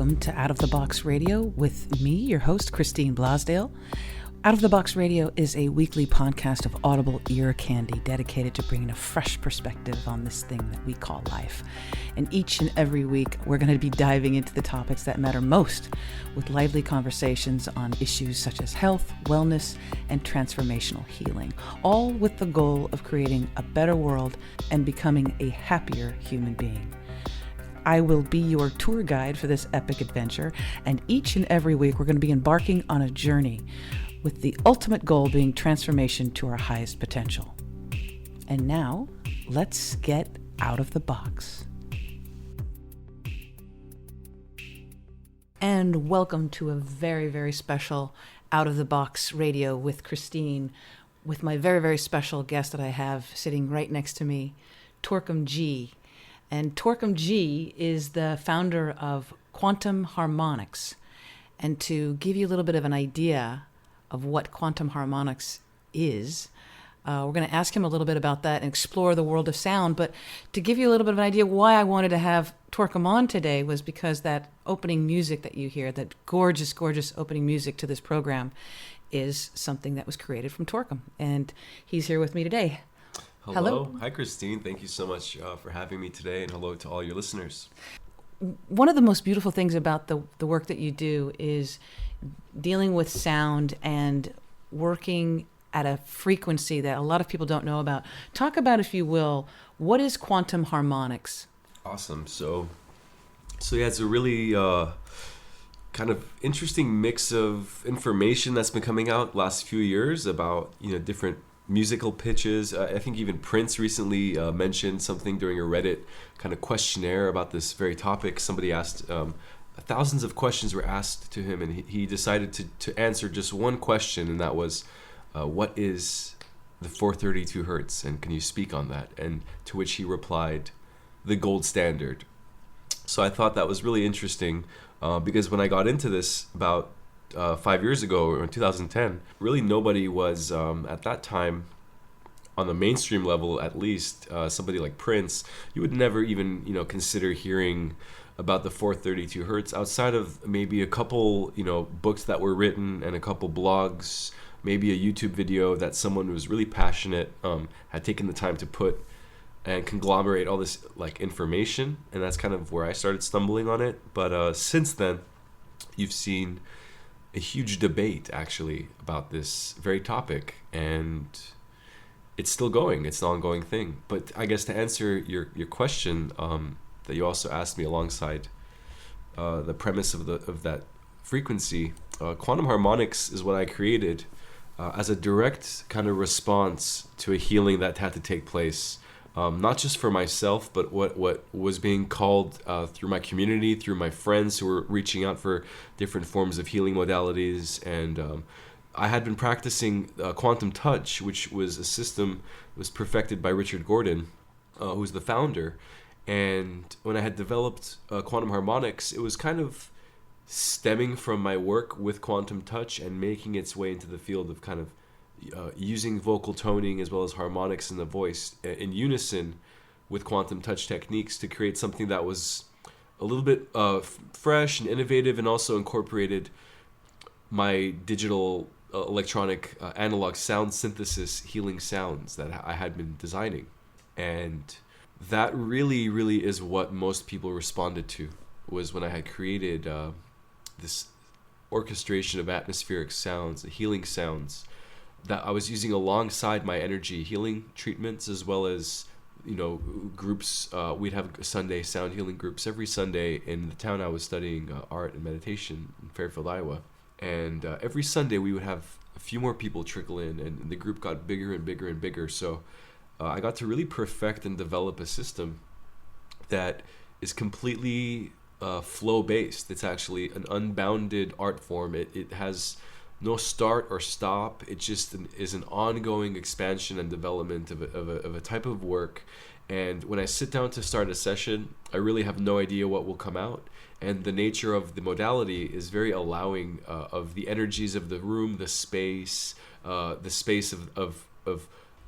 welcome to Out of the Box Radio with me, your host, Christine Blasdale. Out of the Box Radio is a weekly podcast of audible ear candy dedicated to bringing a fresh perspective on this thing that we call life. And each and every week, we're going to be diving into the topics that matter most with lively conversations on issues such as health, wellness, and transformational healing, all with the goal of creating a better world and becoming a happier human being. I will be your tour guide for this epic adventure, and each and every week we're going to be embarking on a journey with the ultimate goal being transformation to our highest potential. And now, let's get out of the box. And welcome to a very, very special Out of the Box Radio with Christine, with my very, very special guest that I have sitting right next to me, TORKOM Ji. And TORKOM Ji is the founder of Quantum Harmonix. And to give you a little bit of an idea of what Quantum Harmonix is, we're going to ask him a little bit about that and explore the world of sound. But to give you a little bit of an idea why I wanted to have TORKOM on today was because that opening music that you hear, that gorgeous, gorgeous opening music to this program, is something that was created from TORKOM. And he's here with me today. Hello. Hi, Christine. Thank you so much for having me today, and hello to all your listeners. One of the most beautiful things about the work that you do is dealing with sound and working at a frequency that a lot of people don't know about. Talk about, if you will, what is Quantum Harmonix? Awesome. So yeah, it's a really kind of interesting mix of information that's been coming out last few years about, different musical pitches. I think even Prince recently mentioned something during a Reddit kind of questionnaire about this very topic. Somebody asked, thousands of questions were asked to him, and he decided to answer just one question, and that was, what is the 432 hertz, and can you speak on that? And to which he replied, the gold standard. So I thought that was really interesting because when I got into this about 5 years ago, or in 2010, really nobody was at that time, on the mainstream level at least, somebody like Prince, you would never even consider hearing about the 432 hertz outside of maybe a couple books that were written and a couple blogs, maybe a YouTube video that someone who was really passionate had taken the time to put and conglomerate all this information, and that's kind of where I started stumbling on it. But since then, you've seen a huge debate actually about this very topic, and it's still going. It's an ongoing thing. But I guess to answer your question that you also asked me alongside the premise of that frequency, Quantum Harmonix is what I created as a direct kind of response to a healing that had to take place. Not just for myself, but what was being called through my community, through my friends who were reaching out for different forms of healing modalities. And I had been practicing Quantum Touch, which was a system that was perfected by Richard Gordon, who's the founder. And when I had developed Quantum Harmonix, it was kind of stemming from my work with Quantum Touch and making its way into the field of kind of using vocal toning as well as harmonics in the voice in unison with quantum touch techniques to create something that was a little bit fresh and innovative, and also incorporated my digital electronic analog sound synthesis healing sounds that I had been designing. And that really, really is what most people responded to, was when I had created this orchestration of atmospheric sounds, healing sounds, that I was using alongside my energy healing treatments, as well as groups. We'd have Sunday sound healing groups every Sunday in the town I was studying art and meditation in Fairfield, Iowa. And every Sunday we would have a few more people trickle in, and the group got bigger and bigger and bigger. So I got to really perfect and develop a system that is completely flow based. It's actually an unbounded art form. It has no start or stop. It just is an ongoing expansion and development of a type of work. And when I sit down to start a session, I really have no idea what will come out. And the nature of the modality is very allowing of the energies of the room, the space of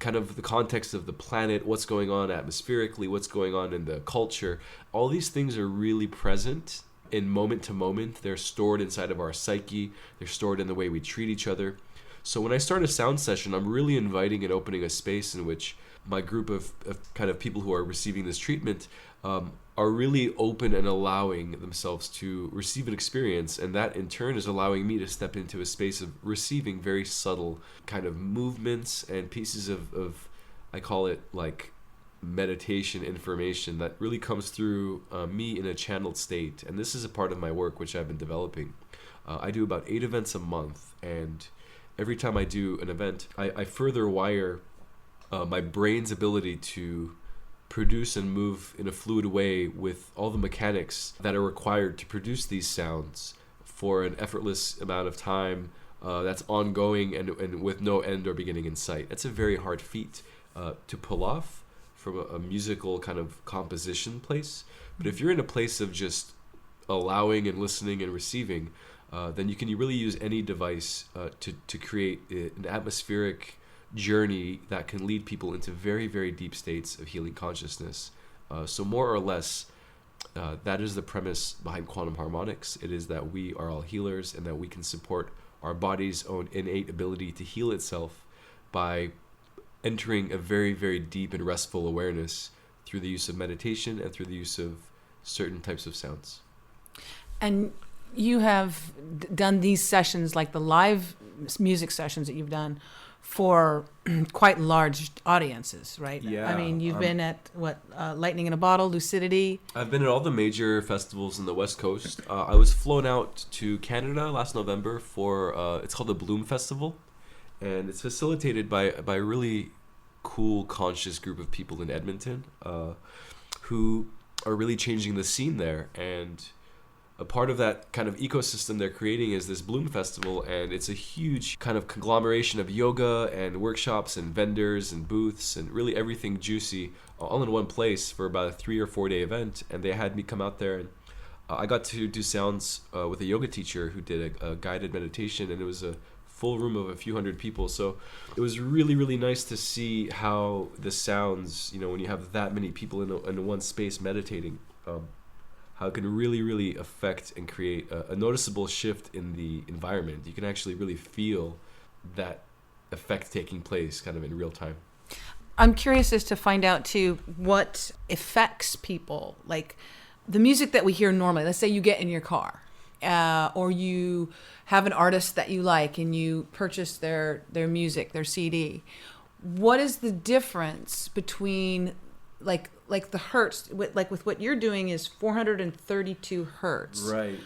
kind of the context of the planet, what's going on atmospherically, what's going on in the culture. All these things are really present in moment to moment. They're stored inside of our psyche. They're stored in the way we treat each other. So when I start a sound session, I'm really inviting and opening a space in which my group of kind of people who are receiving this treatment are really open and allowing themselves to receive an experience. And that in turn is allowing me to step into a space of receiving very subtle kind of movements and pieces of I call it like meditation information that really comes through me in a channeled state. And this is a part of my work which I've been developing. I do about 8 events a month, and every time I do an event, I further wire my brain's ability to produce and move in a fluid way with all the mechanics that are required to produce these sounds for an effortless amount of time that's ongoing and with no end or beginning in sight. That's a very hard feat to pull off from a musical kind of composition place. But if you're in a place of just allowing and listening and receiving, then you can really use any device to create an atmospheric journey that can lead people into very, very deep states of healing consciousness. So more or less, that is the premise behind Quantum Harmonix. It is that we are all healers and that we can support our body's own innate ability to heal itself by entering a very, very deep and restful awareness through the use of meditation and through the use of certain types of sounds. And you have done these sessions, like the live music sessions that you've done, for quite large audiences, right? Yeah. I mean, you've been at, Lightning in a Bottle, Lucidity. I've been at all the major festivals in the West Coast. I was flown out to Canada last November for, it's called the Bloom Festival. And it's facilitated by a really cool, conscious group of people in Edmonton who are really changing the scene there. And a part of that kind of ecosystem they're creating is this Bloom Festival, and it's a huge kind of conglomeration of yoga and workshops and vendors and booths and really everything juicy all in one place for about a 3 or 4 day event. And they had me come out there, and I got to do sounds with a yoga teacher who did a guided meditation, and it was a full room of a few hundred people. So it was really, really nice to see how the sounds, you know, when you have that many people in one space meditating, how it can really, really affect and create a noticeable shift in the environment. You can actually really feel that effect taking place kind of in real time. I'm curious as to find out too what affects people, like the music that we hear normally. Let's say you get in your car, or you have an artist that you like and you purchase their music, their CD. What is the difference between like the hertz, with what you're doing is 432 hertz. Right.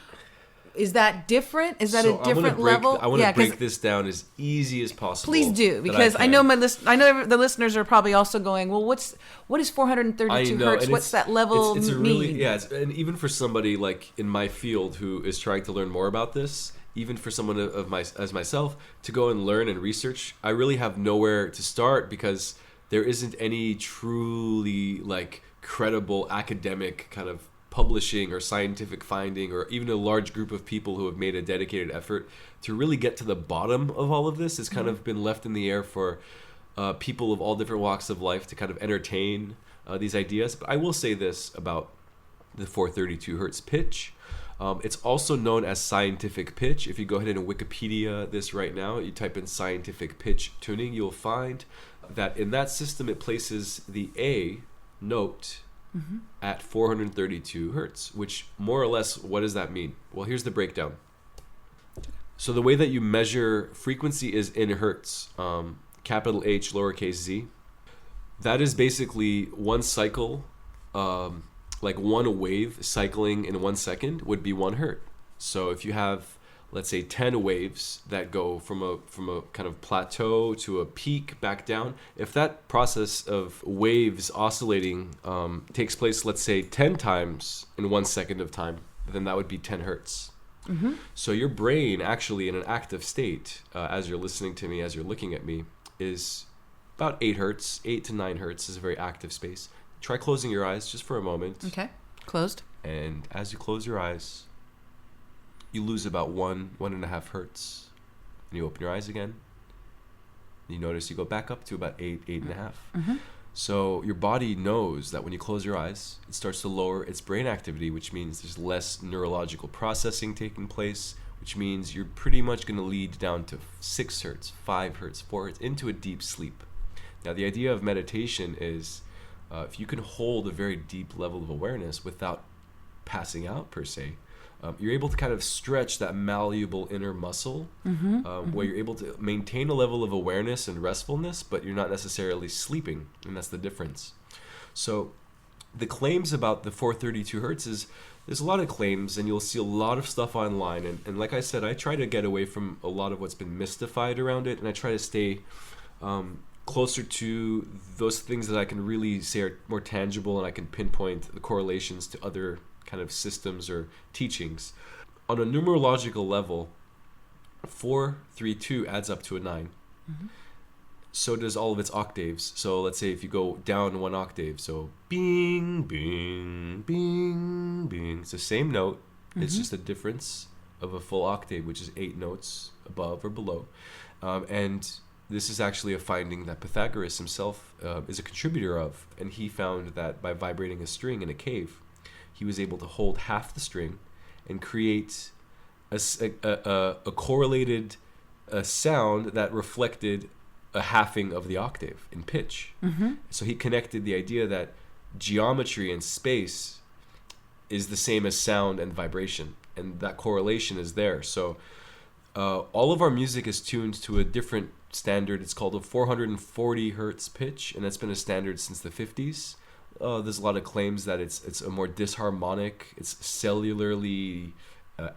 Is that different? Is that a different level? I want to break this down as easy as possible. Please do, because I know the listeners are probably also going, well, what is 432 hertz? What's that level it's a mean? really, and even for somebody like in my field who is trying to learn more about this, even for someone as myself to go and learn and research, I really have nowhere to start, because there isn't any truly like credible academic kind of publishing or scientific finding, or even a large group of people who have made a dedicated effort to really get to the bottom of all of this. It's kind of been left in the air for people of all different walks of life to kind of entertain these ideas. But I will say this about the 432 hertz pitch. It's also known as scientific pitch. If you go ahead and Wikipedia this right now, you type in scientific pitch tuning, you'll find that in that system it places the A note at 432 hertz, which more or less, what does that mean? Well, here's the breakdown. So the way that you measure frequency is in hertz, capital H, lowercase z. That is basically one cycle, like one wave cycling in 1 second would be 1 hertz. So if you have, let's say, 10 waves that go from a kind of plateau to a peak back down, if that process of waves oscillating takes place, let's say 10 times in 1 second of time, then that would be 10 hertz. So your brain actually in an active state, as you're listening to me, as you're looking at me, is about 8 hertz. 8 to 9 hertz is a very active space. Try closing your eyes just for a moment. Okay, closed. And as you close your eyes, you lose about 1.5 hertz. And you open your eyes again. You notice you go back up to about 8.5. So your body knows that when you close your eyes, it starts to lower its brain activity, which means there's less neurological processing taking place, which means you're pretty much going to lead down to 6 hertz, 5 hertz, 4 hertz, into a deep sleep. Now, the idea of meditation is if you can hold a very deep level of awareness without passing out per se, you're able to kind of stretch that malleable inner muscle where you're able to maintain a level of awareness and restfulness, but you're not necessarily sleeping, and that's the difference. So the claims about the 432 hertz is, there's a lot of claims, and you'll see a lot of stuff online, and like I said, I try to get away from a lot of what's been mystified around it, and I try to stay closer to those things that I can really say are more tangible, and I can pinpoint the correlations to other kind of systems or teachings. On a numerological level, 432 adds up to a 9. So does all of its octaves. So let's say if you go down 1 octave, so bing, bing, bing, bing. It's the same note. It's just a difference of a full octave, which is 8 notes above or below. And this is actually a finding that Pythagoras himself is a contributor of. And he found that by vibrating a string in a cave, he was able to hold half the string and create a correlated sound that reflected a halving of the octave in pitch. So he connected the idea that geometry and space is the same as sound and vibration, and that correlation is there. So all of our music is tuned to a different standard. It's called a 440 hertz pitch, and that's been a standard since the 50s. There's a lot of claims that it's a more disharmonic, it's cellularly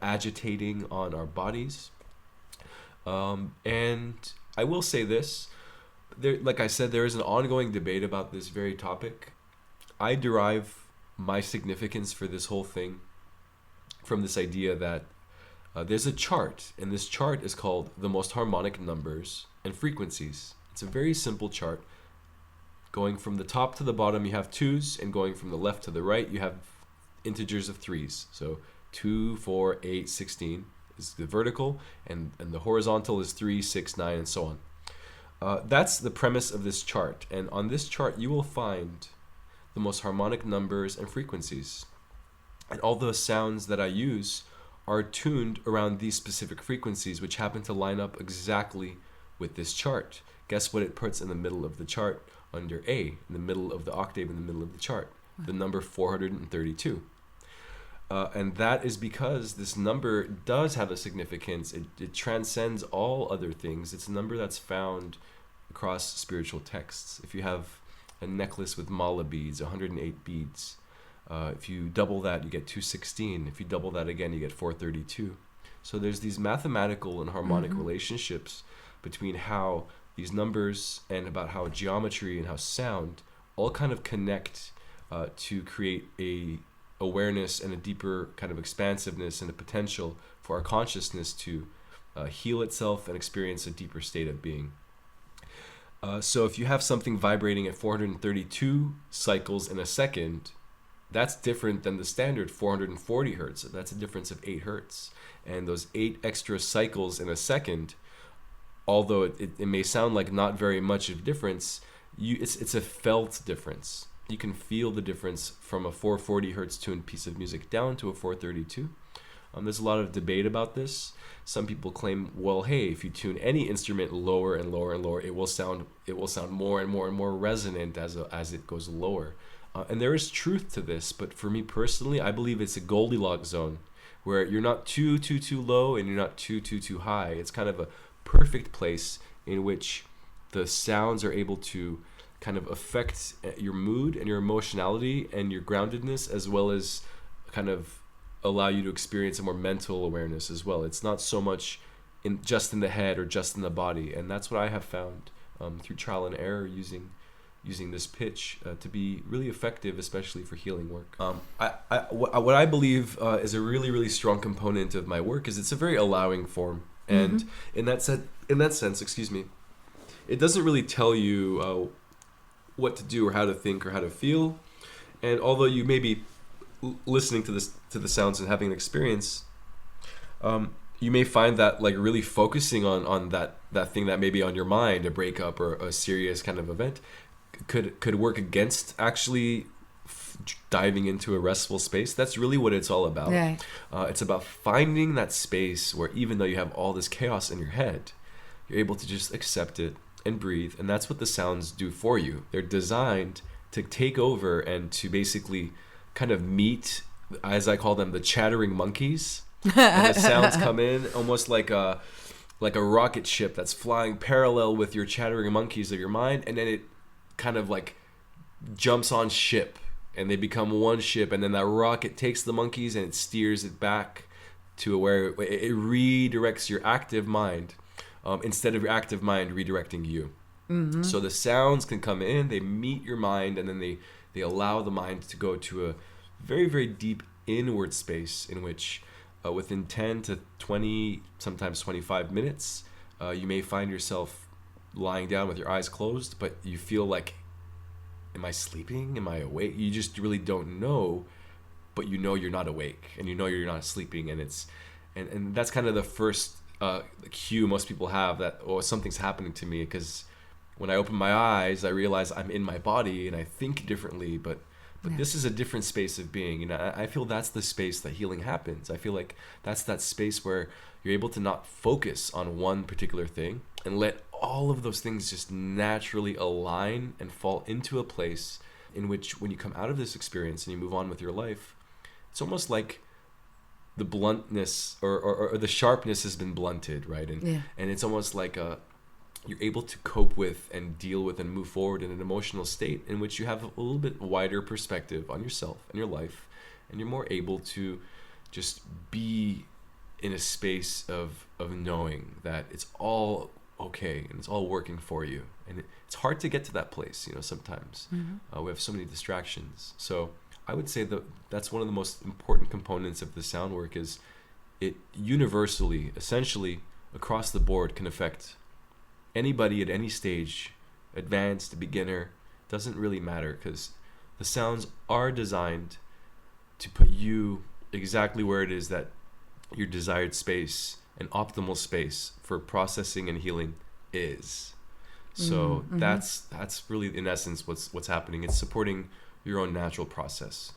agitating on our bodies. And I will say this, like I said, there is an ongoing debate about this very topic. I derive my significance for this whole thing from this idea that there's a chart, and this chart is called the most harmonic numbers and frequencies. It's a very simple chart. Going from the top to the bottom, you have 2s, and going from the left to the right, you have integers of 3s. So 2, 4, 8, 16 is the vertical, and the horizontal is 3, 6, 9, and so on. That's the premise of this chart. And on this chart, you will find the most harmonic numbers and frequencies. And all the sounds that I use are tuned around these specific frequencies, which happen to line up exactly with this chart. Guess what it puts in the middle of the chart? Under A, in the middle of the octave, in the middle of the chart, the number 432. And that is because this number does have a significance. It transcends all other things. It's a number that's found across spiritual texts. If you have a necklace with mala beads, 108 beads, if you double that, you get 216. If you double that again, you get 432. So there's these mathematical and harmonic relationships between how these numbers and about how geometry and how sound all kind of connect to create a awareness and a deeper kind of expansiveness and a potential for our consciousness to heal itself and experience a deeper state of being. So if you have something vibrating at 432 cycles in a second, that's different than the standard 440 hertz. That's a difference of 8 hertz. And those 8 extra cycles in a second, although it may sound like not very much of a difference, it's a felt difference. You can feel the difference from a 440 hertz tuned piece of music down to a 432. There's a lot of debate about this. Some people claim, well, hey, if you tune any instrument lower and lower and lower, it will sound more and more and more resonant as it goes lower. And there is truth to this, but for me personally, I believe it's a Goldilocks zone where you're not too low and you're not too high. It's kind of a perfect place in which the sounds are able to kind of affect your mood and your emotionality and your groundedness, as well as kind of allow you to experience a more mental awareness as well. It's not so much just in the head or just in the body, and that's what I have found through trial and error using this pitch to be really effective, especially for healing work. What I believe is a really, really strong component of my work is it's a very allowing form. And in that sense, excuse me, it doesn't really tell you what to do or how to think or how to feel. And although you may be listening to the sounds and having an experience, you may find that like really focusing on that thing that may be on your mind, a breakup or a serious kind of event, could work against actually diving into a restful space. That's really what it's all about. Right. It's about finding that space where even though you have all this chaos in your head, you're able to just accept it and breathe. And that's what the sounds do for you. They're designed to take over and to basically kind of meet, as I call them, the chattering monkeys. And the sounds come in almost like a rocket ship that's flying parallel with your chattering monkeys of your mind, and then it kind of like jumps on ship, and they become one ship, and then that rocket takes the monkeys and it steers it back to where it redirects your active mind, instead of your active mind redirecting you. Mm-hmm. So the sounds can come in, they meet your mind, and then they allow the mind to go to a very, very deep inward space in which within 10 to 20, sometimes 25 minutes, you may find yourself lying down with your eyes closed, but you feel like, am I sleeping? Am I awake? You just really don't know, but you know you're not awake, and you know you're not sleeping, and and that's kind of the first cue most people have that, oh, something's happening to me, because when I open my eyes, I realize I'm in my body and I think differently, but this is a different space of being. You know, I feel that's the space that healing happens. I feel like that's that space where you're able to not focus on one particular thing and let all of those things just naturally align and fall into a place in which when you come out of this experience and you move on with your life, it's almost like the bluntness or the sharpness has been blunted, right? And it's almost like you're able to cope with and deal with and move forward in an emotional state in which you have a little bit wider perspective on yourself and your life, and you're more able to just be in a space of knowing that it's all okay and it's all working for you. And it's hard to get to that place, you know, sometimes. Mm-hmm. We have so many distractions. So I would say that that's one of the most important components of the sound work, is it universally, essentially across the board, can affect anybody at any stage, advanced, beginner, doesn't really matter, because the sounds are designed to put you exactly where it is that your desired space and optimal space for processing and healing is. So that's really in essence what's happening. It's supporting your own natural process.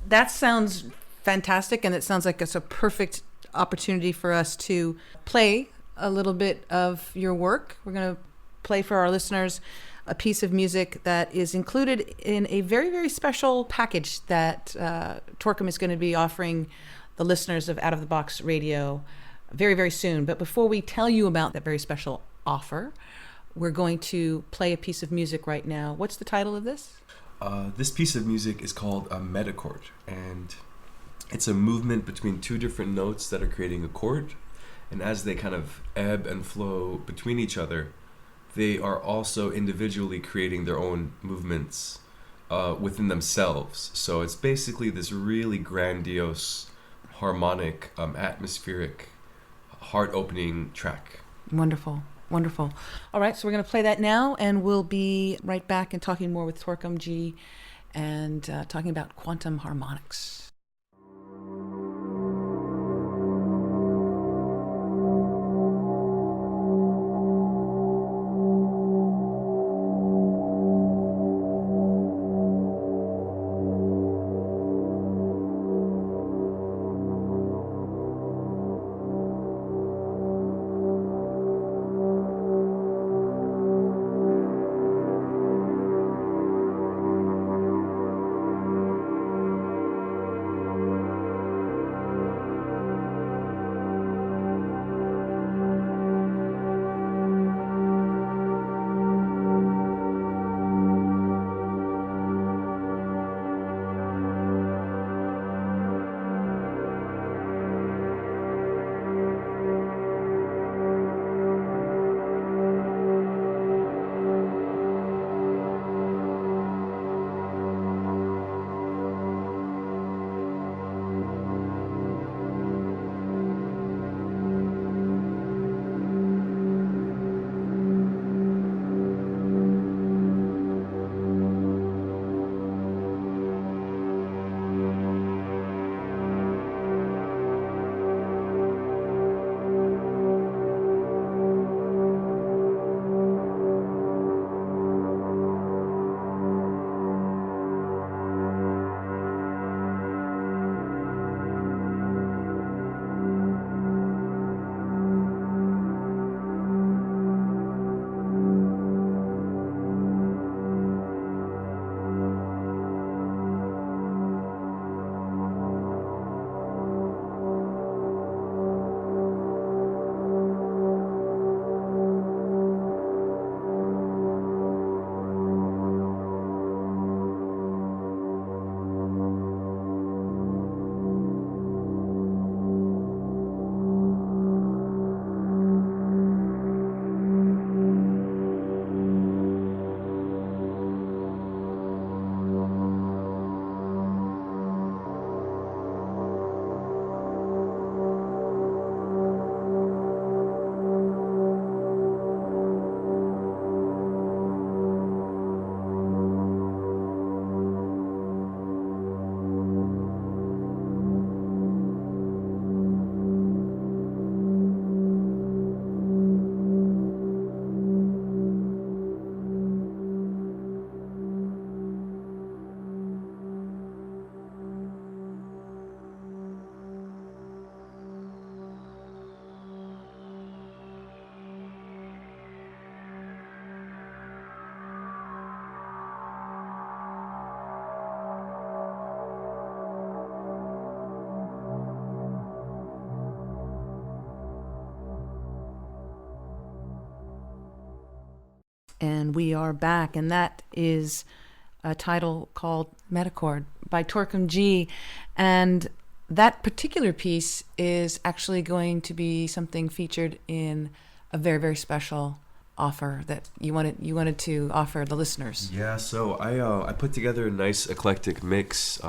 That sounds fantastic, and it sounds like it's a perfect opportunity for us to play a little bit of your work. We're going to play for our listeners a piece of music that is included in a very, very special package that TORKOM is going to be offering the listeners of Out of the Box Radio very, very soon. But before we tell you about that very special offer, we're going to play a piece of music right now. What's the title of this? This piece of music is called a metachord, and it's a movement between two different notes that are creating a chord. And as they kind of ebb and flow between each other, they are also individually creating their own movements within themselves. So it's basically this really grandiose, harmonic, atmospheric, heart-opening track. Wonderful. Wonderful. All right, so we're going to play that now, and we'll be right back and talking more with TORKOM Ji and talking about Quantum Harmonix. And we are back, and that is a title called Metachord by TORKOM JI. And that particular piece is actually going to be something featured in a very, very special offer that you wanted to offer the listeners. Yeah, so I put together a nice eclectic mix,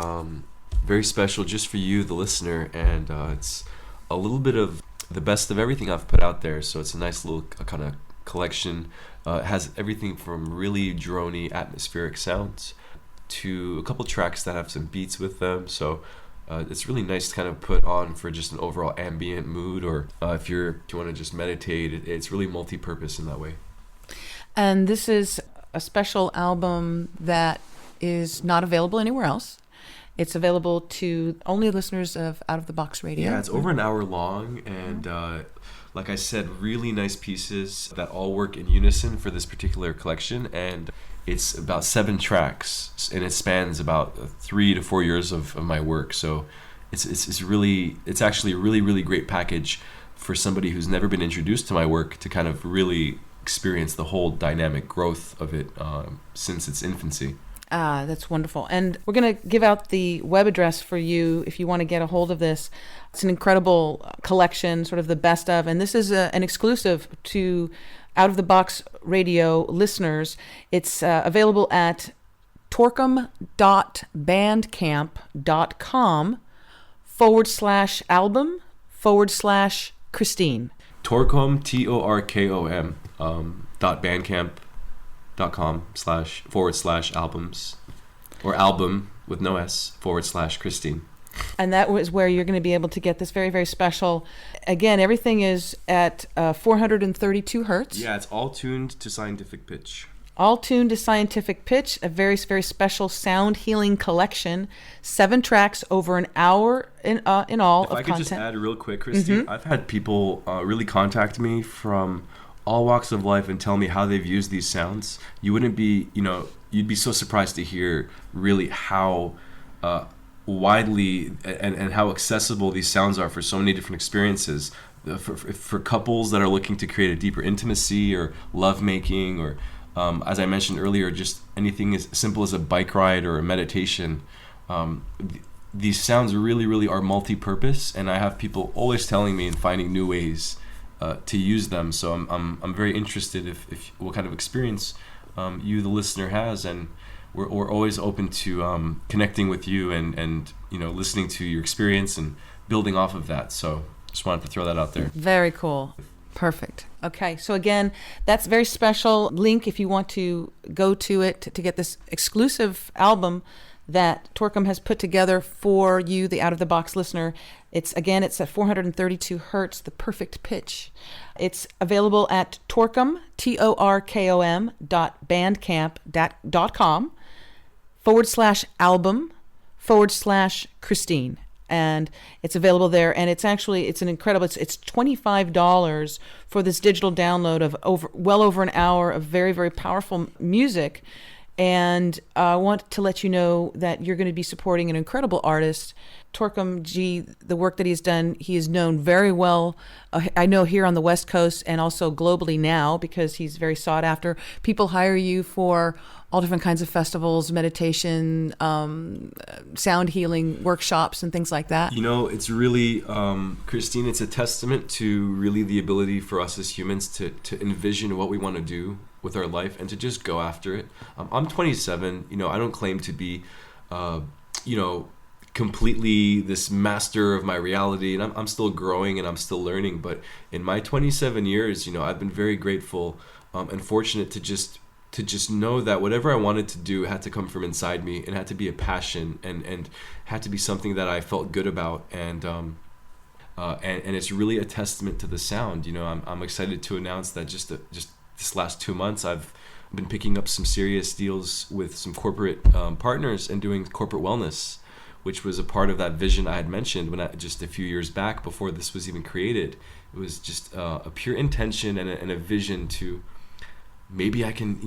very special just for you, the listener, and it's a little bit of the best of everything I've put out there. So it's a nice little kind of collection. It has everything from really droney atmospheric sounds to a couple tracks that have some beats with them. So it's really nice to kind of put on for just an overall ambient mood, or if you want to just meditate. It's really multi-purpose in that way. And this is a special album that is not available anywhere else. It's available to only listeners of Out of the Box Radio. Yeah, it's over an hour long, and like I said, really nice pieces that all work in unison for this particular collection. And it's about 7 tracks, and it spans about 3 to 4 years of my work. So it's actually a really, really great package for somebody who's never been introduced to my work to kind of really experience the whole dynamic growth of it since its infancy. That's wonderful. And we're going to give out the web address for you if you want to get a hold of this. It's an incredible collection, sort of the best of, and this is an exclusive to Out of the Box Radio listeners. It's available at torkom.bandcamp.com/album/Christine. TORKOM, TORKOM, .bandcamp.com//albums, or album with no S /Christine. And that was where you're going to be able to get this very, very special. Again, everything is at 432 hertz. Yeah, it's all tuned to scientific pitch. All tuned to scientific pitch, a very, very special sound healing collection. 7 tracks over an hour in all if of I could content. just add real quick, Christine, I've had people really contact me from all walks of life and tell me how they've used these sounds. You'd be so surprised to hear really how widely and how accessible these sounds are for so many different experiences. For couples that are looking to create a deeper intimacy or lovemaking, or as I mentioned earlier, just anything as simple as a bike ride or a meditation. These sounds really, really are multi-purpose, and I have people always telling me and finding new ways to use them. So I'm very interested if what kind of experience you, the listener, has, and we're always open to connecting with you and listening to your experience and building off of that. So just wanted to throw that out there. Very cool. Perfect. Okay, so again, that's very special link if you want to go to it to get this exclusive album that TORKOM has put together for you, the Out of the Box listener. It's at 432 hertz, the perfect pitch. It's available at TORKOM, TORKOM.bandcamp.com/album/Christine. And it's available there, and it's an incredible, it's $25 for this digital download of well over an hour of very, very powerful music. And I want to let you know that you're going to be supporting an incredible artist. TORKOM JI, the work that he's done, he is known very well, I know, here on the West Coast and also globally now, because he's very sought after. People hire you for all different kinds of festivals, meditation, sound healing workshops, and things like that. It's really, Christine, it's a testament to really the ability for us as humans to envision what we want to do with our life and to just go after it. I'm 27. I don't claim to be, completely this master of my reality, and I'm still growing and I'm still learning. But in my 27 years, I've been very grateful and fortunate to just know that whatever I wanted to do had to come from inside me, and had to be a passion, and had to be something that I felt good about, and it's really a testament to the sound. I'm excited to announce that just this last 2 months I've been picking up some serious deals with some corporate partners and doing corporate wellness, which was a part of that vision I had mentioned just a few years back before this was even created. It was just a pure intention and a vision to maybe I can,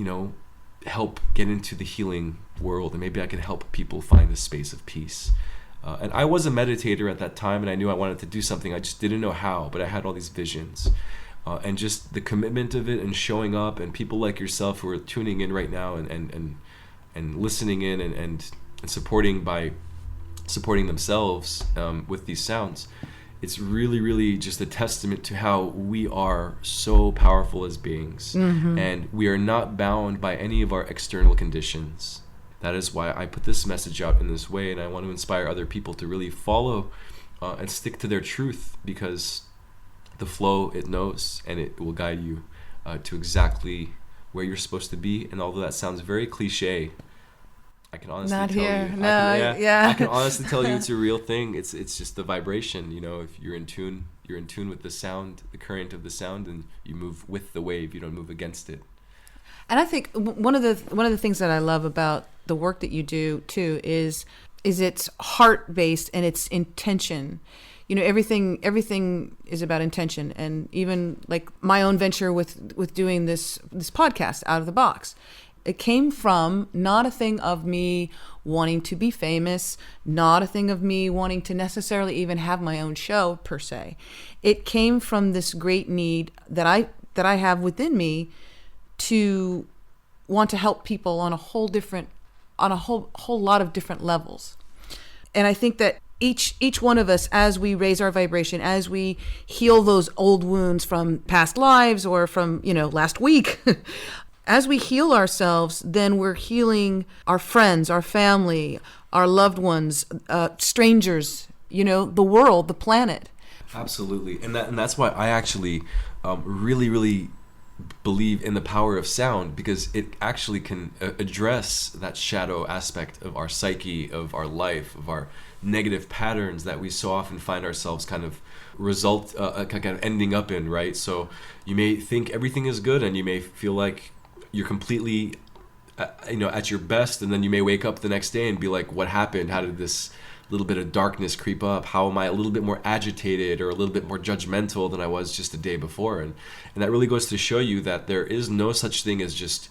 help get into the healing world, and maybe I can help people find a space of peace. And I was a meditator at that time, and I knew I wanted to do something. I just didn't know how, but I had all these visions. and just the commitment of it and showing up, and people like yourself who are tuning in right now and listening in and supporting themselves with these sounds. It's really, really just a testament to how we are so powerful as beings, and we are not bound by any of our external conditions. That is why I put this message out in this way, and I want to inspire other people to really follow and stick to their truth, because the flow, it knows, and it will guide you to exactly where you're supposed to be. And although that sounds very cliche, I can honestly Not tell here. you. No, I can honestly tell you it's a real thing. It's just the vibration. You know, if you're in tune with the sound, the current of the sound, and you move with the wave. You don't move against it. And I think one of the things that I love about the work that you do too is it's heart based and it's intention. You know, everything is about intention, and even like my own venture with doing this podcast Out of the Box. It came from not a thing of me wanting to be famous, not a thing of me wanting to necessarily even have my own show per se. It came from this great need that I have within me to want to help people on a whole lot of different levels. And I think that each one of us, as we raise our vibration, as we heal those old wounds from past lives or from, last week, as we heal ourselves, then we're healing our friends, our family, our loved ones, strangers, the world, the planet. Absolutely. And that's why I actually really, really believe in the power of sound, because it actually can address that shadow aspect of our psyche, of our life, of our negative patterns that we so often find ourselves kind of ending up in, right? So you may think everything is good, and you may feel like you're completely at your best, and then you may wake up the next day and be like, what happened? How did this little bit of darkness creep up? How am I a little bit more agitated or a little bit more judgmental than I was just the day before? And that really goes to show you that there is no such thing as just,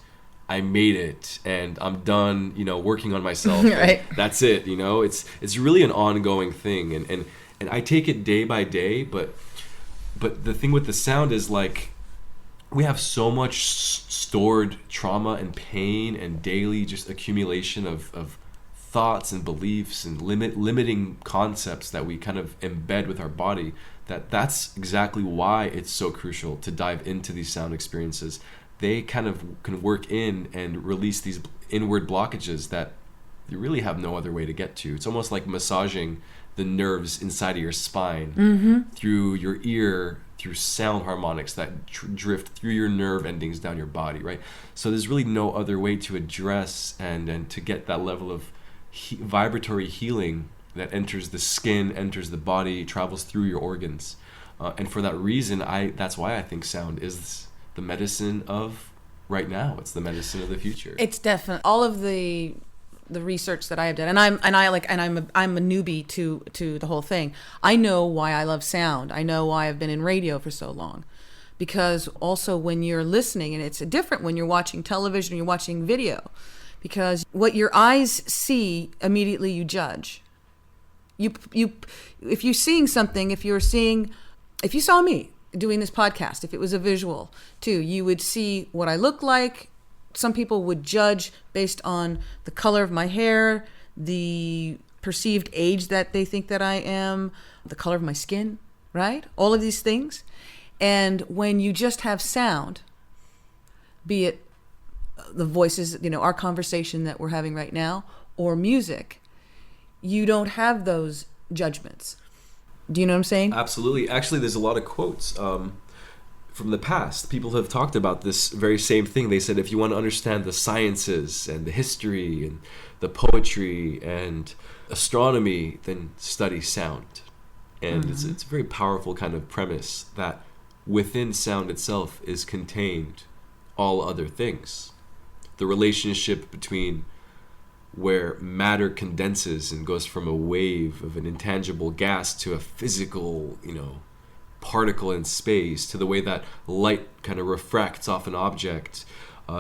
I made it and I'm done, working on myself. Right. That's it. It's really an ongoing thing. And I take it day by day, but the thing with the sound is, like, we have so much stored trauma and pain and daily just accumulation of thoughts and beliefs and limiting concepts that we kind of embed with our body, that's exactly why it's so crucial to dive into these sound experiences. They kind of can work in and release these inward blockages that you really have no other way to get to. It's almost like massaging the nerves inside of your spine through your ear, through sound harmonics that drift through your nerve endings down your body, right? So there's really no other way to address and to get that level of vibratory healing that enters the skin, enters the body, travels through your organs. And for that reason, that's why I think sound is the medicine of right now. It's the medicine of the future. It's definitely all of the research that I have done, and I'm a newbie to the whole thing. I know why I love sound. I know why I've been in radio for so long, because also when you're listening, and it's different when you're watching television or you're watching video, because what your eyes see immediately you judge. If you're seeing something, if you saw me doing this podcast, if it was a visual too, you would see what I look like. Some people would judge based on the color of my hair, the perceived age that they think that I am, the color of my skin, right? All of these things. And when you just have sound, be it the voices, our conversation that we're having right now, or music, you don't have those judgments. Do you know what I'm saying? Absolutely. Actually, there's a lot of quotes from the past. People have talked about this very same thing. They said, if you want to understand the sciences and the history and the poetry and astronomy, then study sound. And it's a very powerful kind of premise that within sound itself is contained all other things. The relationship between where matter condenses and goes from a wave of an intangible gas to a physical, particle in space, to the way that light kind of refracts off an object,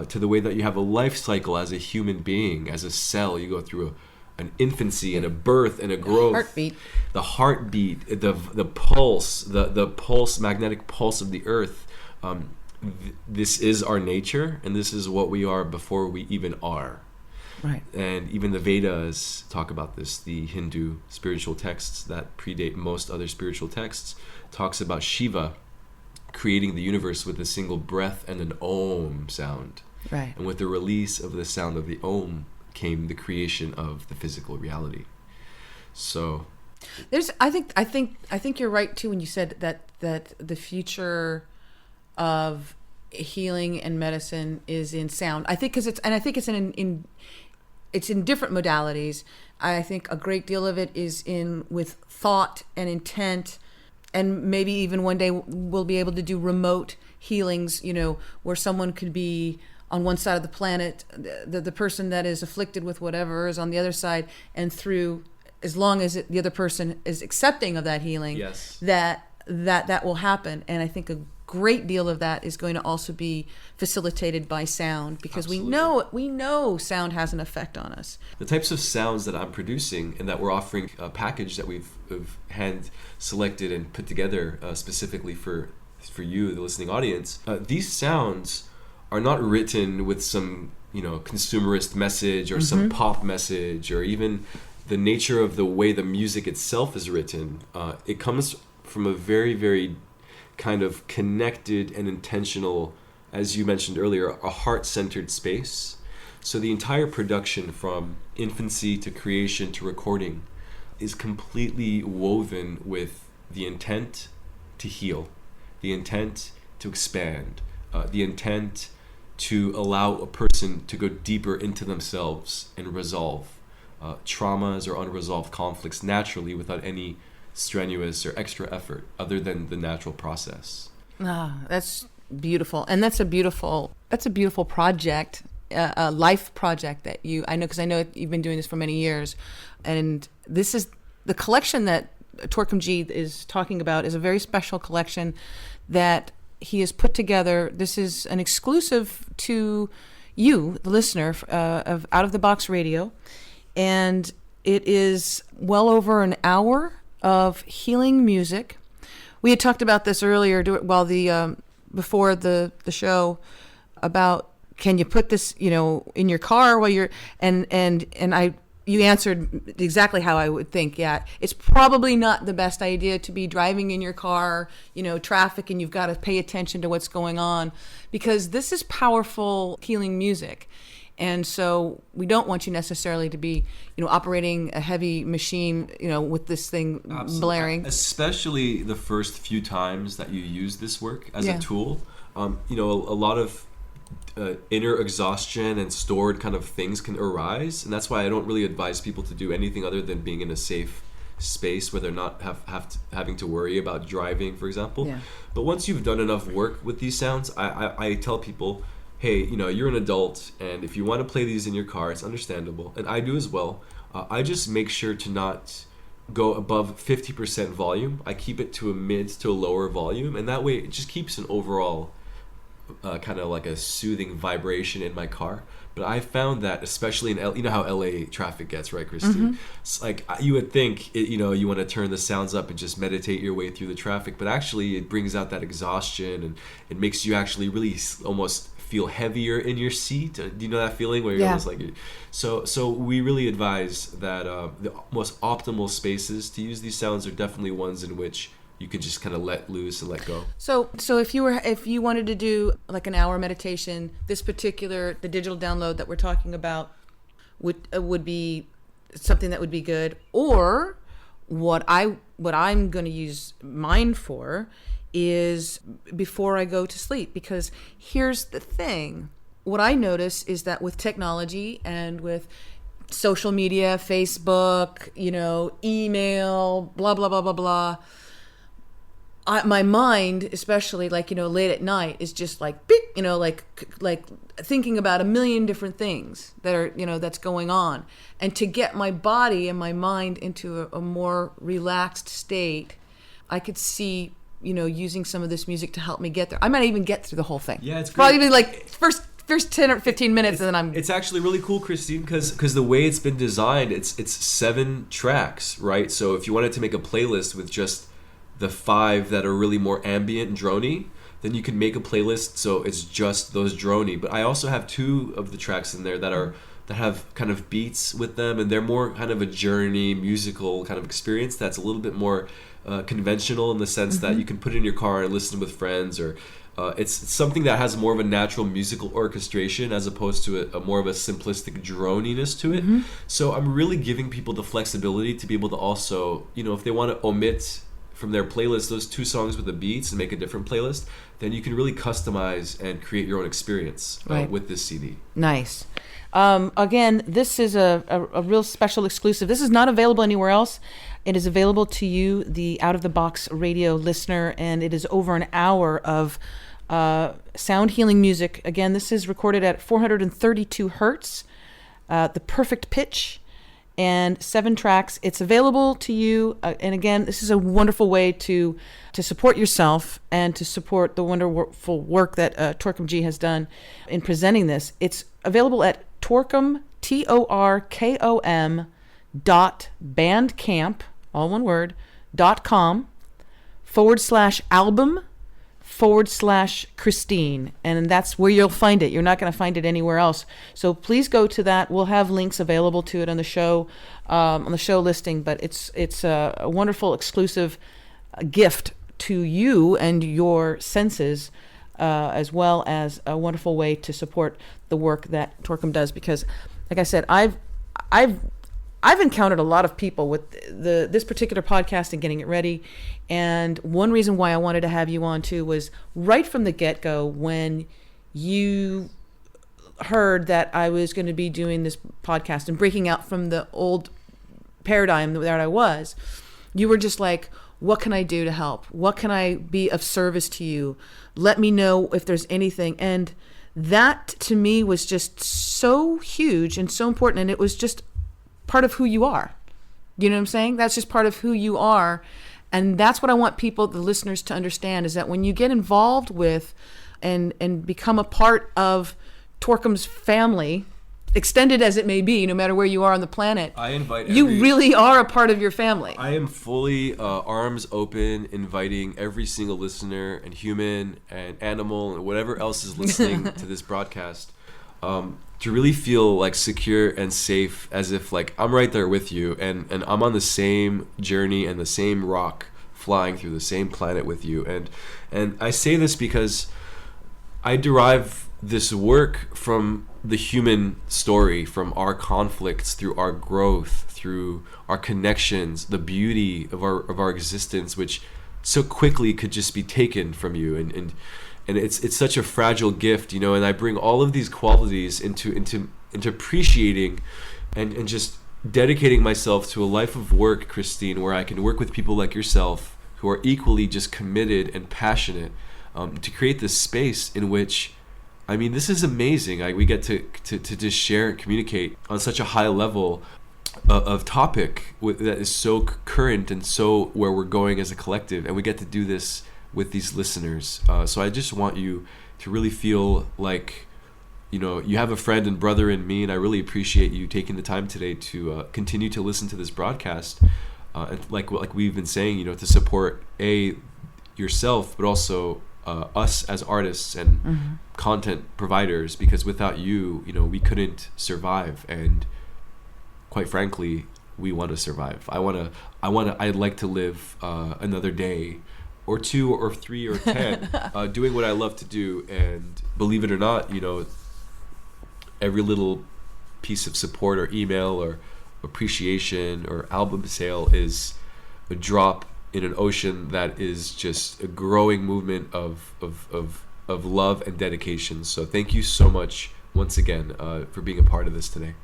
to the way that you have a life cycle as a human being, as a cell. You go through an infancy and a birth and a growth. The heartbeat, the pulse, the pulse, magnetic pulse of the earth, this is our nature, and this is what we are before we even are. Right. And even the Vedas talk about this. The Hindu spiritual texts that predate most other spiritual texts talks about Shiva creating the universe with a single breath and an Om sound. Right. And with the release of the sound of the Om came the creation of the physical reality. So I think you're right too when you said that the future of healing and medicine is in sound. I think it's in different modalities. I think a great deal of it is in with thought and intent, and maybe even one day we'll be able to do remote healings, where someone could be on one side of the planet, the person that is afflicted with whatever is on the other side, and through, as long as the other person is accepting of that healing, yes, that will happen. And I think a great deal of that is going to also be facilitated by sound, because Absolutely. we know sound has an effect on us. The types of sounds that I'm producing and that we're offering a package that we've hand selected and put together specifically for you, the listening audience. These sounds are not written with some consumerist message or some pop message, or even the nature of the way the music itself is written. It comes from a very, very kind of connected and intentional, as you mentioned earlier, a heart-centered space. So the entire production, from infancy to creation to recording, is completely woven with the intent to heal, the intent to expand, the intent to allow a person to go deeper into themselves and resolve traumas or unresolved conflicts naturally without any strenuous or extra effort other than the natural process. That's beautiful. And that's a beautiful project, a life project that I know you've been doing this for many years. And this is the collection that TORKOM JI is talking about, is a very special collection that he has put together. This is an exclusive to you, the listener, of Out of the Box Radio. And it is well over an hour of healing music. We had talked about this earlier while before the show, about, can you put this in your car while you're you answered exactly how I would think. Yeah, it's probably not the best idea to be driving in your car, traffic, and you've got to pay attention to what's going on, because this is powerful healing music. And so we don't want you necessarily to be, operating a heavy machine, with this thing Absolutely. Blaring. Especially the first few times that you use this work as Yeah. a tool. A lot of inner exhaustion and stored kind of things can arise, and that's why I don't really advise people to do anything other than being in a safe space where they're not having to worry about driving, for example. Yeah. But once you've done enough work with these sounds, I tell people, hey, you're an adult, and if you want to play these in your car, it's understandable, and I do as well. I just make sure to not go above 50% volume. I keep it to a mid to a lower volume, and that way it just keeps an overall kind of like a soothing vibration in my car. But I found that, especially in you know how LA traffic gets, right, Christine? It's like, you would think you want to turn the sounds up and just meditate your way through the traffic, but actually it brings out that exhaustion, and it makes you actually really almost feel heavier in your seat. Do you know that feeling where you're almost like... So we really advise that the most optimal spaces to use these sounds are definitely ones in which you can just kind of let loose and let go. So if you wanted to do like an hour meditation, the digital download that we're talking about would be something that would be good. Or what I'm going to use mine for is before I go to sleep, because here's the thing. What I notice is that with technology and with social media, Facebook, email, blah, blah, blah, blah, blah, my mind, especially late at night, is just like beep, like thinking about a million different things that are that's going on. And to get my body and my mind into a more relaxed state, I could see using some of this music to help me get there. I might even get through the whole thing. Yeah, it's great. Probably like first 10 or 15 minutes, and then I'm... It's actually really cool, Christine, because the way it's been designed, it's 7 tracks, right? So if you wanted to make a playlist with just the 5 that are really more ambient and drony, then you can make a playlist so it's just those droney. But I also have 2 of the tracks in there that have kind of beats with them, and they're more kind of a journey, musical kind of experience that's a little bit more conventional in the sense that you can put it in your car and listen with friends, or it's something that has more of a natural musical orchestration as opposed to a more of a simplistic droniness to it. So I'm really giving people the flexibility to be able to also, if they want to omit from their playlist those 2 songs with the beats and make a different playlist, then you can really customize and create your own experience with this CD. Nice. Again, this is a real special exclusive. This is not available anywhere else. It is available to you, the Out of the Box radio listener, and it is over an hour of sound healing music. Again, this is recorded at 432 hertz, the perfect pitch, and 7 tracks. It's available to you, and again, this is a wonderful way to support yourself and to support the wonderful work that TORKOM Ji has done in presenting this. It's available at TORKOM, TORKOM .bandcamp, all one word, .com /album/Christine. And that's where you'll find it. You're not going to find it anywhere else. So please go to that. We'll have links available to it on the show listing, but it's a wonderful exclusive gift to you and your senses, as well as a wonderful way to support the work that TORKOM does. Because, like I said, I've encountered a lot of people with this particular podcast and getting it ready. And one reason why I wanted to have you on too was right from the get-go, when you heard that I was going to be doing this podcast and breaking out from the old paradigm that I was, you were just like, what can I do to help? What can I be of service to you? Let me know if there's anything. And that to me was just so huge and so important. And it was just part of who you are. You know what I'm saying? That's just part of who you are. And that's what I want people, the listeners, to understand, is that when you get involved with and become a part of TORKOM's family, extended as it may be, no matter where you are on the planet, you really are a part of your family. I am fully arms open, inviting every single listener and human and animal and whatever else is listening to this broadcast to really feel like secure and safe, as if like I'm right there with you, and I'm on the same journey and the same rock flying through the same planet with you. And I say this because I derive this work from the human story, from our conflicts, through our growth, through our connections, the beauty of our existence, which so quickly could just be taken from you. And it's such a fragile gift, and I bring all of these qualities into appreciating and just dedicating myself to a life of work, Christine, where I can work with people like yourself who are equally just committed and passionate to create this space in which, I mean, this is amazing. We get to just share and communicate on such a high level of topic that is so current and so where we're going as a collective, and we get to do this with these listeners. So I just want you to really feel like, you have a friend and brother in me, and I really appreciate you taking the time today to continue to listen to this broadcast, and like we've been saying, to support yourself, but also us as artists and content providers, because without you, we couldn't survive. And quite frankly, we want to survive. I'd like to live another day or 2 or 3 or 10 doing what I love to do. And believe it or not, every little piece of support or email or appreciation or album sale is a drop in an ocean that is just a growing movement of love and dedication. So thank you so much once again for being a part of this today.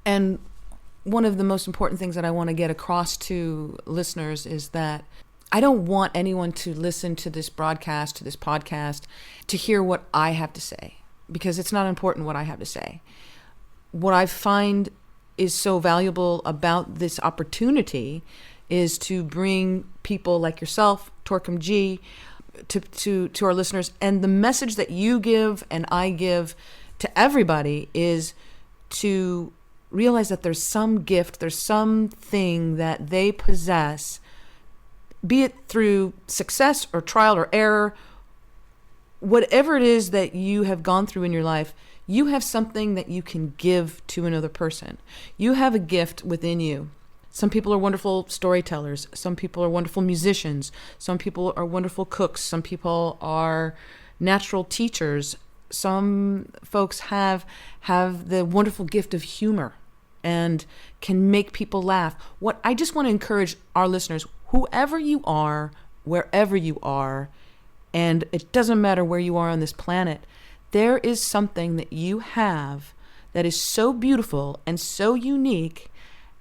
And one of the most important things that I want to get across to listeners is that I don't want anyone to listen to this broadcast, to this podcast, to hear what I have to say, because it's not important what I have to say. What I find is so valuable about this opportunity is to bring people like yourself, TORKOM Ji, to our listeners. And the message that you give and I give to everybody is to realize that there's some gift, there's something that they possess, be it through success or trial or error whatever it is that you have gone through in your life, you have something that you can give to another person. You have a gift within you. Some people are wonderful storytellers. Some people are wonderful musicians. Some people are wonderful cooks. Some people are natural teachers. Some folks have the wonderful gift of humor and can make people laugh. What I just want to encourage our listeners, whoever you are, wherever you are, and it doesn't matter where you are on this planet, there is something that you have that is so beautiful and so unique.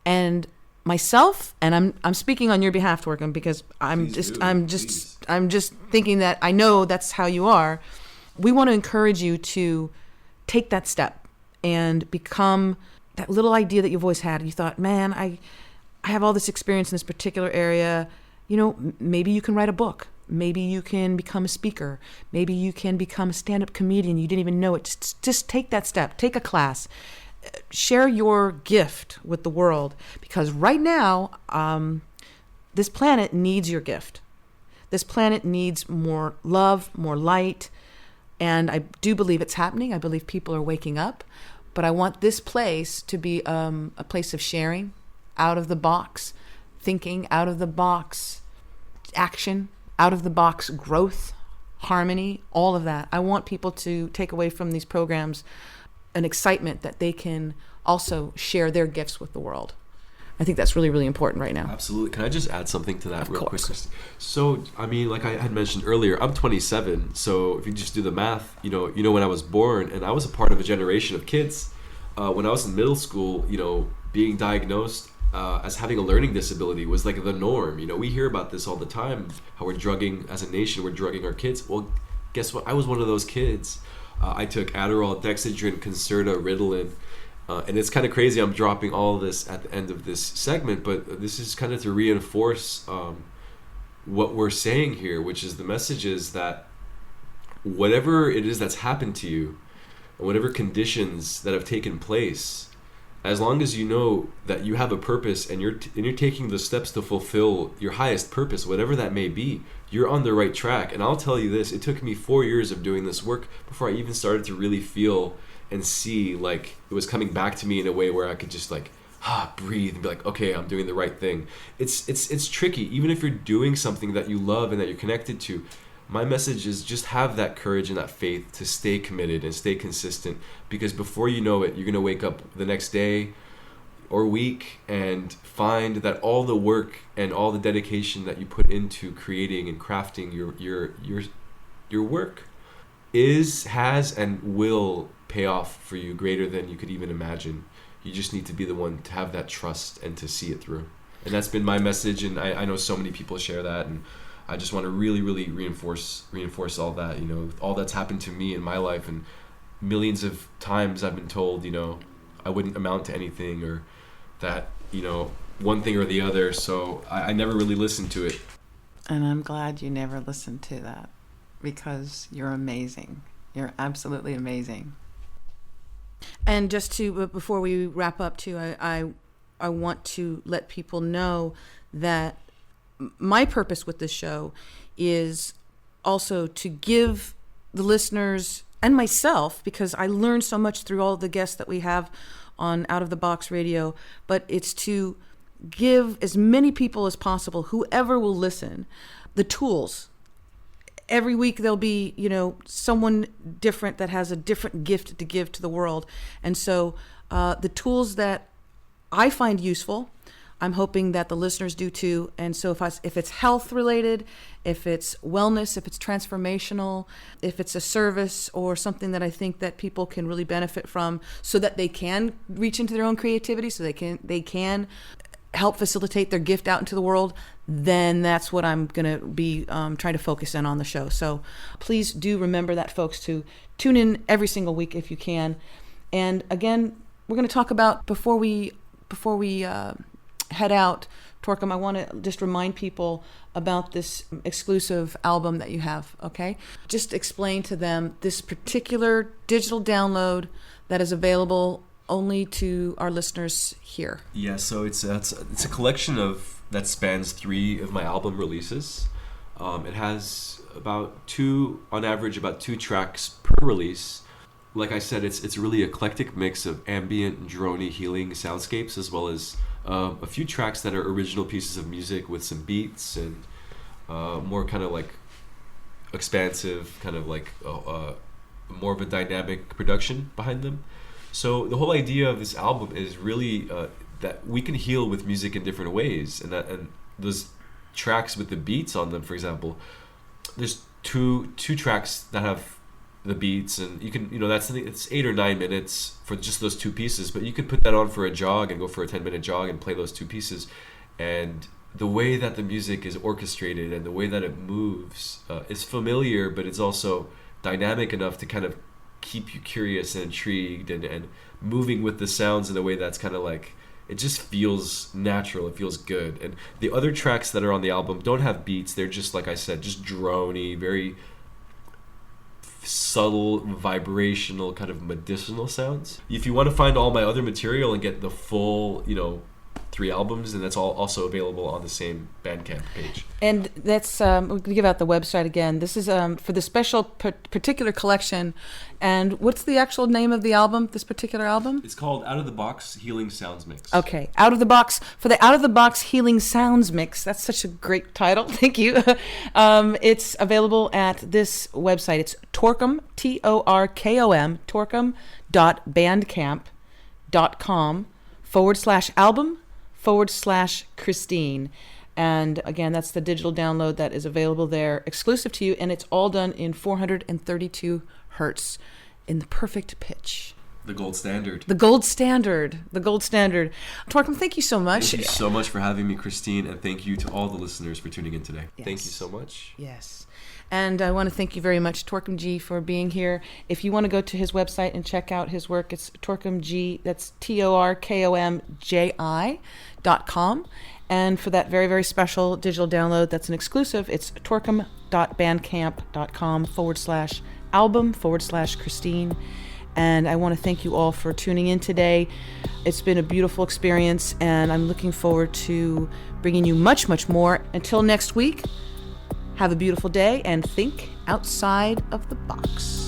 And myself, and I'm speaking on your behalf, TORKOM, because I'm just thinking that I know that's how you are. We want to encourage you to take that step and become that little idea that you've always had. You thought, man, I have all this experience in this particular area. You know, maybe you can write a book. Maybe you can become a speaker. Maybe you can become a stand-up comedian. You didn't even know it. Just take that step. Take a class. Share your gift with the world. Because right now, this planet needs your gift. This planet needs more love, more light. And I do believe it's happening. I believe people are waking up. But I want this place to be a place of sharing, out of the box, thinking, out of the box, action, out of the box growth, harmony, all of that. I want people to take away from these programs an excitement that they can also share their gifts with the world. I think that's really, really important right now. Absolutely. Can I just add something to that Of real course. quick? So, I mean, like I had mentioned earlier, I'm 27. So if you just do the math, you know when I was born, and I was a part of a generation of kids. When I was in middle school, being diagnosed as having a learning disability was like the norm. We hear about this all the time, how we're drugging, as a nation, we're drugging our kids. Well, guess what? I was one of those kids. I took Adderall, Dexedrine, Concerta, Ritalin. And it's kind of crazy I'm dropping all of this at the end of this segment, but this is kind of to reinforce what we're saying here, which is the message is that whatever it is that's happened to you, and whatever conditions that have taken place, as long as you know that you have a purpose and you're taking the steps to fulfill your highest purpose, whatever that may be, you're on the right track. And I'll tell you this, it took me 4 years of doing this work before I even started to really feel and see like it was coming back to me in a way where I could just like breathe and be like, okay, I'm doing the right thing. It's tricky, even if you're doing something that you love and that you're connected to. My message is just have that courage and that faith to stay committed and stay consistent, because before you know it, you're going to wake up the next day or week and find that all the work and all the dedication that you put into creating and crafting your work has and will pay off for you greater than you could even imagine. You just need to be the one to have that trust and to see it through. And that's been my message, and I know so many people share that, and I just want to really, really reinforce all that, all that's happened to me in my life. And millions of times I've been told, I wouldn't amount to anything, or that, one thing or the other. So I never really listened to it. And I'm glad you never listened to that, because you're amazing. You're absolutely amazing. And just to, before we wrap up too, I want to let people know that my purpose with this show is also to give the listeners and myself, because I learned so much through all the guests that we have on Out of the Box Radio, but it's to give as many people as possible, whoever will listen, the tools. Every week there'll be, someone different that has a different gift to give to the world. And so the tools that I find useful, I'm hoping that the listeners do too. And so if it's health related, if it's wellness, if it's transformational, if it's a service or something that I think that people can really benefit from, so that they can reach into their own creativity, so they can help facilitate their gift out into the world, then that's what I'm going to be trying to focus in on the show. So please do remember that, folks, to tune in every single week if you can. And again, we're going to talk about, before we head out, TORKOM, I want to just remind people about this exclusive album that you have, okay? Just explain to them this particular digital download that is available only to our listeners here. Yeah, so it's a collection that spans 3 of my album releases. It has on average, about 2 tracks per release. Like I said, it's a really eclectic mix of ambient, droney, healing soundscapes, as well as a few tracks that are original pieces of music with some beats and more kind of like expansive, kind of like more of a dynamic production behind them. So the whole idea of this album is really that we can heal with music in different ways, and those tracks with the beats on them, for example, there's two tracks that have the beats, and you can, it's 8 or 9 minutes for just those 2 pieces, but you could put that on for a jog and go for a 10-minute jog and play those 2 pieces. And the way that the music is orchestrated and the way that it moves is familiar, but it's also dynamic enough to kind of keep you curious and intrigued and moving with the sounds in a way that's kind of like, it just feels natural, it feels good. And the other tracks that are on the album don't have beats, they're just, like I said, just droney, very subtle, vibrational, kind of medicinal sounds. If you want to find all my other material and get the full, 3 albums, and that's all also available on the same Bandcamp page. And that's we're going to give out the website again. This is for the special particular collection. And what's the actual name of the album, this particular album? It's called Out of the Box Healing Sounds Mix. Okay, Out of the Box, for the Out of the Box Healing Sounds Mix. That's such a great title. Thank you. It's available at this website. It's TORKOM, TORKOM, torkom.bandcamp.com/album/Christine. And again, that's the digital download that is available there, exclusive to you, and it's all done in 432 hertz in the perfect pitch. The gold standard. The gold standard. The gold standard. TORKOM, thank you so much. Thank you so much for having me, Christine, and thank you to all the listeners for tuning in today. Yes. Thank you so much. Yes. And I want to thank you very much, TORKOM Ji, for being here. If you want to go to his website and check out his work, it's TORKOM Ji, that's TORKOMJI.com. And for that very, very special digital download that's an exclusive, it's torkom.bandcamp.com/album/Christine. And I want to thank you all for tuning in today. It's been a beautiful experience, and I'm looking forward to bringing you much, much more. Until next week, have a beautiful day and think outside of the box.